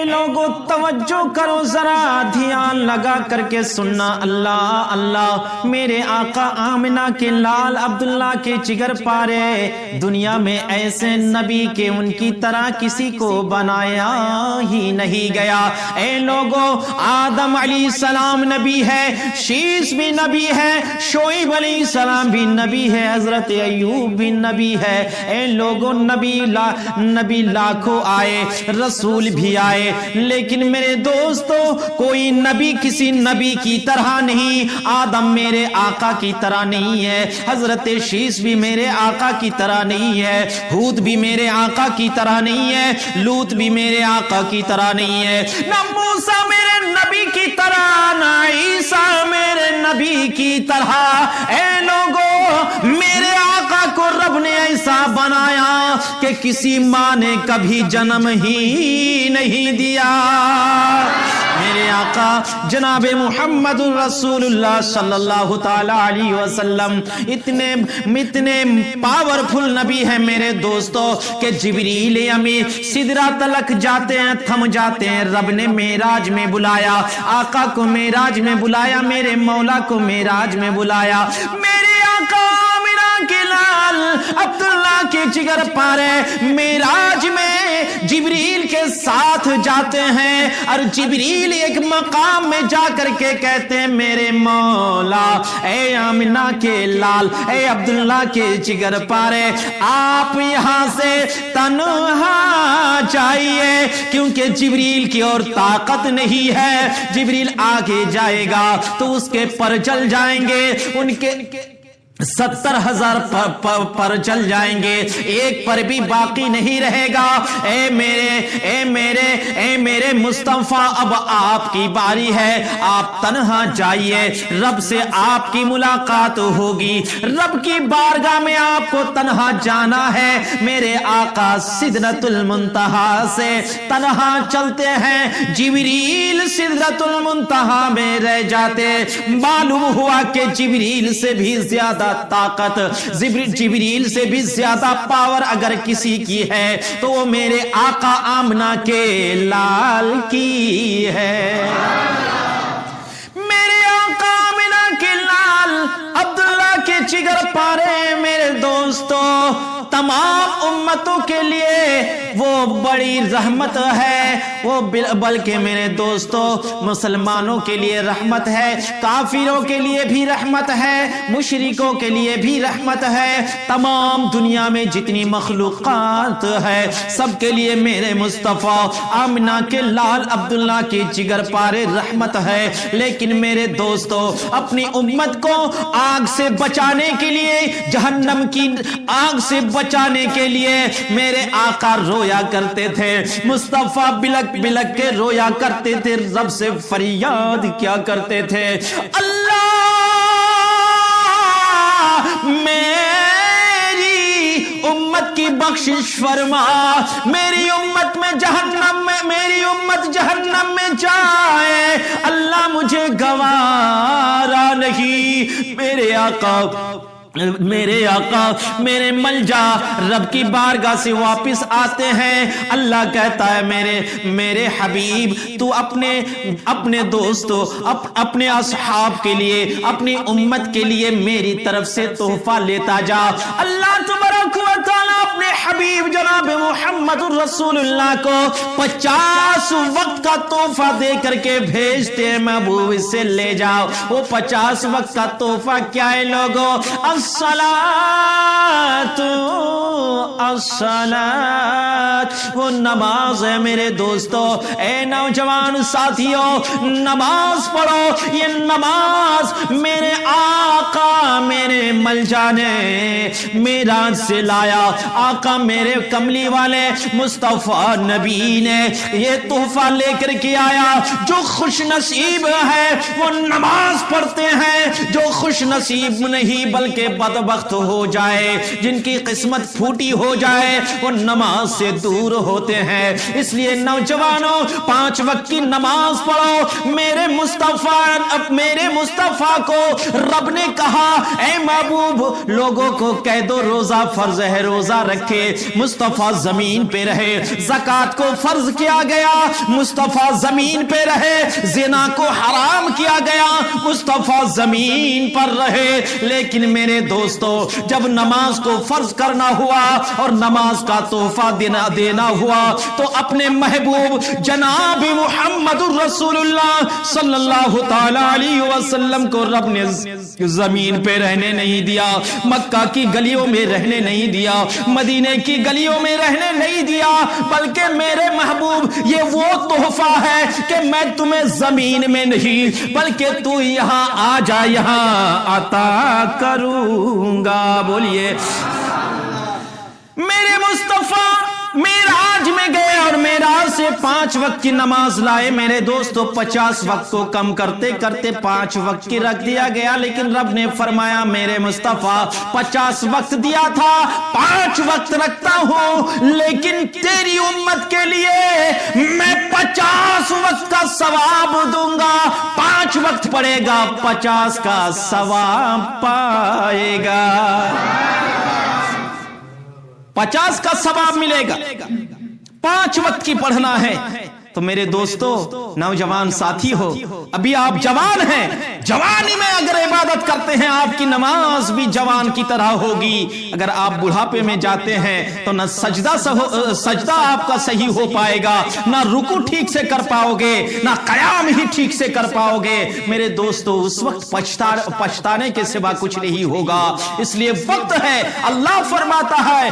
لوگوں توجہ کرو ذرا، دھیان لگا کر کے سننا۔ اللہ اللہ، میرے آقا آمنہ کے لال عبداللہ کے جگر پارے، دنیا میں ایسے نبی کہ ان کی طرح کسی کو بنایا ہی نہیں گیا۔ اے لوگوں، آدم علیہ السلام نبی ہے، شیش بھی نبی ہے، شعیب علیہ السلام بھی نبی ہے، حضرت ایوب بھی نبی ہے۔ اے لوگوں، نبی لاکھوں آئے، رسول بھی آئے، لیکن میرے دوستو کوئی نبی کسی نبی کی طرح نہیں۔ آدم میرے آقا کی طرح نہیں ہے، حضرت شیش بھی میرے آقا کی طرح نہیں ہے، ہود بھی میرے آقا کی طرح نہیں ہے، لوط بھی میرے آقا کی طرح نہیں ہے، نہ موسیٰ میرے نبی کی طرح، نہ عیسیٰ میرے نبی کی طرح۔ اے لوگوں، میرے آقا کو رب نے ایسا بنایا کہ کسی ماں نے کبھی جنم ہی نہیں دیا۔ میرے آقا جناب محمد رسول اللہ صلی اللہ تعالی علیہ وسلم اتنے پاورفل نبی ہیں میرے دوستو کہ جبریل امین سدرہ تلک جاتے ہیں، تھم جاتے ہیں۔ رب نے معراج میں بلایا، آقا کو معراج میں بلایا، میرے مولا کو معراج میں بلایا۔ میرے آقا آمنہ کے لال عبداللہ کے جگر پارے معراج میں جبریل کے ساتھ جاتے ہیں، اور جبریل ایک مقام میں جا کر کے کہتے ہیں میرے مولا، اے آمنہ کے لال، اے عبداللہ کے جگر پارے، آپ یہاں سے تنہا جائیے، کیونکہ جبریل کی اور طاقت نہیں ہے۔ جبریل آگے جائے گا تو اس کے پر جل جائیں گے، ان کے 70,000 پر جل جائیں گے، ایک پر بھی باقی نہیں رہے گا۔ اے میرے مصطفیٰ، اب آپ کی باری ہے، آپ تنہا جائیے، رب سے آپ کی ملاقات ہوگی، رب کی بارگاہ میں آپ کو تنہا جانا ہے۔ میرے آقا سدرۃ المنتہا سے تنہا چلتے ہیں، جبریل سدرۃ المنتہا میں رہ جاتے۔ معلوم ہوا کہ جبریل سے بھی زیادہ طاقت، جبریل سے بھی زیادہ پاور اگر کسی کی ہے تو وہ میرے آقا آمنہ کے لال کی ہے۔ میرے آقا آمنہ کے لال عبداللہ کے جگر پارے میرے دوستو تمام امتوں کے لیے وہ بڑی رحمت ہے، وہ بلکہ میرے دوستو مسلمانوں کے لیے رحمت ہے، کافروں کے لیے بھی رحمت ہے، مشرکوں کے لیے بھی رحمت ہے، تمام دنیا میں جتنی مخلوقات ہے سب کے لیے میرے مصطفیٰ آمنہ کے لال عبداللہ کے جگر پارے رحمت ہے۔ لیکن میرے دوستو اپنی امت کو آگ سے بچانے کے لیے، جہنم کی آگ سے بچانے کے لیے میرے آقا رویا کرتے تھے، مصطفیٰ بلک بلک کے رویا کرتے تھے، رب سے فریاد کیا کرتے تھے، اللہ میری امت کی بخشش فرما، میری امت میں میری امت جہنم میں جائے، اللہ مجھے گوارا نہیں۔ میرے آقا میرے ملجا رب کی بارگاہ سے واپس آتے ہیں، اللہ کہتا ہے میرے حبیب تو اپنے دوستوں، اپنے اصحاب کے لیے، اپنی امت کے لیے میری طرف سے تحفہ لیتا جا۔ اللہ تبارک و تعالی اپنے حبیب جناب محمد رسول اللہ کو 50 وقت کا تحفہ دے کر کے بھیجتے ہیں، محبوب سے لے جاؤ۔ وہ 50 وقت کا تحفہ کیا ہے لوگوں؟ الصلاۃ، وہ نماز ہے میرے دوستو۔ اے نوجوان ساتھیوں، نماز پڑھو، یہ نماز میرے آقا میرے ملجا نے معراج سے لایا، آقا میرے کملی والے مصطفیٰ نبی نے یہ تحفہ لے کر کے آیا۔ جو خوش نصیب ہے وہ نماز پڑھتے ہیں، جو خوش نصیب نہیں بلکہ بدبخت ہو جائے، جن کی قسمت پھوٹی ہو جائے، وہ نماز سے دور ہوتے ہیں۔ اس لیے نوجوانوں 5 وقت کی نماز پڑھو۔ میرے مصطفیٰ کو رب نے کہا اے محبوب لوگوں کو کہہ دو روزہ فرض ہے، روزہ رکھے, مصطفیٰ زمین پہ رہے, زکات کو فرض کیا گیا, مصطفیٰ زمین پہ رہے, زنا کو حرام کیا گیا, مصطفیٰ زمین پر رہے. لیکن میرے دوستو جب نماز کو فرض کرنا ہوا اور نماز کا تحفہ دینا ہوا تو اپنے محبوب جناب محمد الرسول اللہ صلی اللہ تعالی علیہ وسلم کو رب نے زمین پہ رہنے نہیں دیا, مکہ کی گلیوں میں رہنے نہیں دیا, مدینے کی گلیوں میں رہنے نہیں دیا, بلکہ میرے محبوب یہ وہ تحفہ ہے کہ میں تمہیں زمین میں نہیں بلکہ تو یہاں آ جا, یہاں عطا کروں گا. بولیے میرے مصطفیٰ معراج میں گئے اور معراج سے 5 وقت کی نماز لائے. میرے دوستو 50 وقت کو کم کرتے کرتے 5 وقت کی رکھ دیا گیا, لیکن رب نے فرمایا میرے مصطفیٰ 50 وقت دیا تھا, 5 وقت رکھتا ہوں, لیکن تیری امت کے لیے میں 50 وقت کا ثواب دوں گا. 5 وقت پڑے گا, 50 کا ثواب پائے گا, 50 کا ثواب ملے گا. 5 وقت کی پڑھنا ہے. تو میرے دوستو نوجوان ساتھی ہو, ابھی آپ جوان ہیں, جوانی میں اگر عبادت کرتے ہیں آپ کی نماز بھی جوان کی طرح ہوگی. اگر آپ بڑھاپے میں جاتے ہیں تو نہ سجدہ آپ کا صحیح ہو پائے گا, نہ رکوع ٹھیک سے کر پاؤ گے, نہ قیام ہی ٹھیک سے کر پاؤ گے. میرے دوستو اس وقت پچھتانے کے سوا کچھ نہیں ہوگا. اس لیے وقت ہے. اللہ فرماتا ہے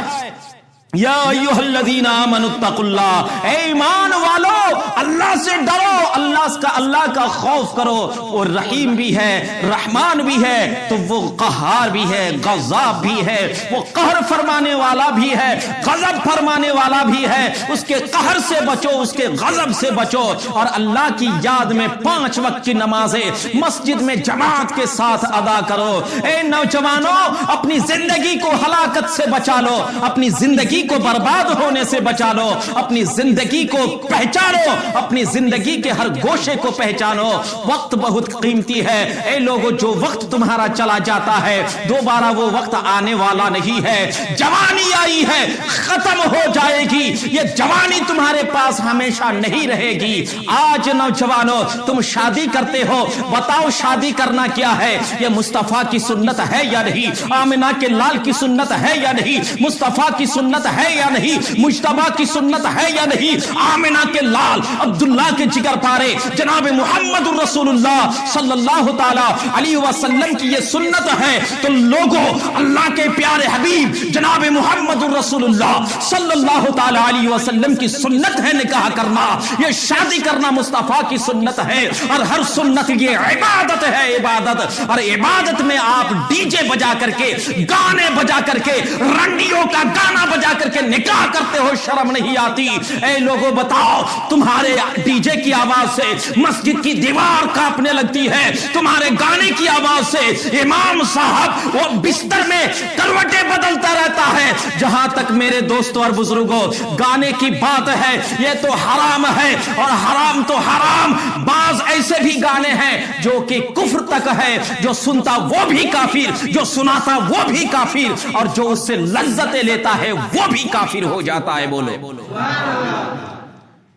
یا ایھا الذین آمنوا اتقوا اللہ, اے ایمان والو اللہ سے ڈرو, اللہ کا خوف کرو. اور رحیم بھی ہے, رحمان بھی ہے, تو وہ قہار بھی ہے, غضب بھی ہے, وہ قہر فرمانے والا بھی ہے, غضب فرمانے والا بھی ہے. اس کے قہر سے بچو, اس کے غضب سے بچو, اور اللہ کی یاد میں 5 وقت کی نمازیں مسجد میں جماعت کے ساتھ ادا کرو. اے نوجوانوں اپنی زندگی کو ہلاکت سے بچا لو, اپنی زندگی کو برباد ہونے سے بچا لو, اپنی زندگی کو پہچانو, اپنی زندگی کے ہر گوشے کو پہچانو. وقت بہت قیمتی ہے. اے لوگوں جو وقت تمہارا چلا جاتا ہے دوبارہ وہ وقت آنے والا نہیں ہے. جوانی آئی ہے, ختم ہو جائے گی. یہ جوانی تمہارے پاس ہمیشہ نہیں رہے گی. آج نوجوانوں تم شادی کرتے ہو, بتاؤ شادی کرنا کیا ہے؟ یہ مصطفیٰ کی سنت ہے یا نہیں؟ آمنہ کے لال کی سنت ہے یا نہیں؟ مصطفیٰ کی سنت ہے یا نہیں؟ مجتبیٰ کی سنت ہے یا نہیں؟ آمنہ کے لال عبداللہ کے جگر پارے جناب محمد الرسول اللہ صلی اللہ تعالی علیہ وسلم کی یہ سنت ہے. تو لوگوں اللہ کے پیارے حبیب جناب محمد الرسول اللہ صلی اللہ تعالی علیہ وسلم کی سنت ہے نکاح کرنا, یہ شادی کرنا مصطفیٰ کی سنت ہے. اور ہر سنت یہ عبادت ہے, عبادت. اور عبادت میں آپ ڈی جے بجا کر کے, گانے بجا کر کے, رنڈیوں کا گانا بجا کر کے نکاح کرتے ہو, شرم نہیں آتی؟ اے لوگوں بتاؤ, تمہارے ڈی جے کی آواز سے مسجد کی دیوار کانپنے لگتی ہے, تمہارے گانے کی آواز سے امام صاحب وہ بستر میں کروٹیں بدلتا رہتا ہے. جہاں تک میرے دوستوں اور بزرگوں گانے کی بات ہے یہ تو حرام ہے, اور حرام تو حرام. بعض ایسے بھی گانے ہیں جو کہ کفر تک ہے, جو سنتا وہ بھی کافر, جو سناتا وہ بھی کافر, اور جو اس سے لذتیں لیتا ہے وہ بھی کافر ہو جاتا ہے. بولو.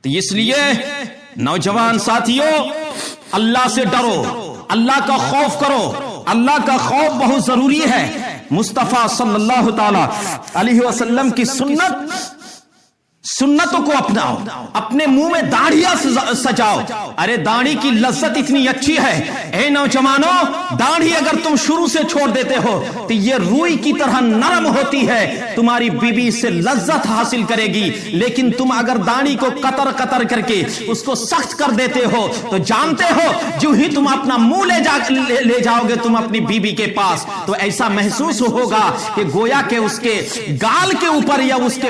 تو اس لیے نوجوان ساتھیوں اللہ سے ڈرو, اللہ کا خوف کرو. اللہ کا خوف بہت ضروری ہے. مصطفیٰ صلی اللہ تعالی علیہ وسلم کی سنتوں کو اپناؤ, اپنے منہ میں داڑھیاں سجاؤ. ارے داڑھی کی لذت اتنی اچھی ہے. اے نوجوانوں داڑھی اگر تم شروع سے چھوڑ دیتے ہو تو یہ روئی کی طرح نرم ہوتی ہے, تمہاری بیوی سے لذت حاصل کرے گی. لیکن تم اگر داڑھی کو قطر قطر کر کے اس کو سخت کر دیتے ہو تو جانتے ہو جو ہی تم اپنا منہ لے جاؤ گے تم اپنی بیوی کے پاس, تو ایسا محسوس ہوگا کہ گویا کہ اس کے گال کے اوپر یا اس کے